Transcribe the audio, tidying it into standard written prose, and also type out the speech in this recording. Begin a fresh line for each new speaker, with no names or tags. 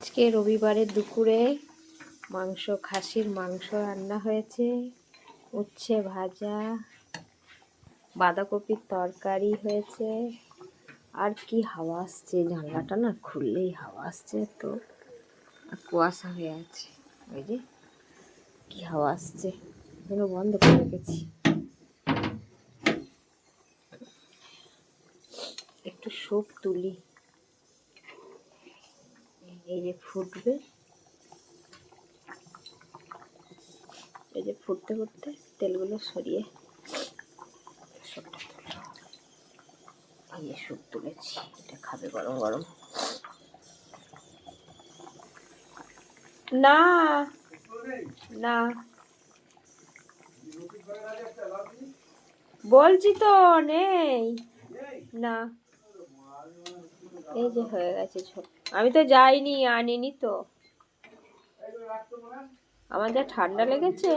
আজকে রবিবারের দুপুরে মাংস, খাসির মাংস রান্না হয়েছে, উচ্ছে ভাজা, বাঁধাকপির তরকারি হয়েছে। আর কি হাওয়া আসছে, জানলাটা না খুললেই হাওয়া আসছে, তো কুয়াশা হয়ে আছে। ওই যে কি হাওয়া আসছে, এখনো বন্ধ করে রেখেছি। একটু স্যুপ তুলি, এই যে ফুটবে, এই যে ফুটতে ফুটতে তেলগুলো সরিয়ে স্যুপটা তুলব। এই যে স্যুপ তুলেছি, এটা খাবে গরম গরম। না না বলছি তো, নেই না। এই যে হয়ে গেছে ছোট, আমি তো যাইনি, আনিনি তো। আমার যা ঠান্ডা লেগেছে।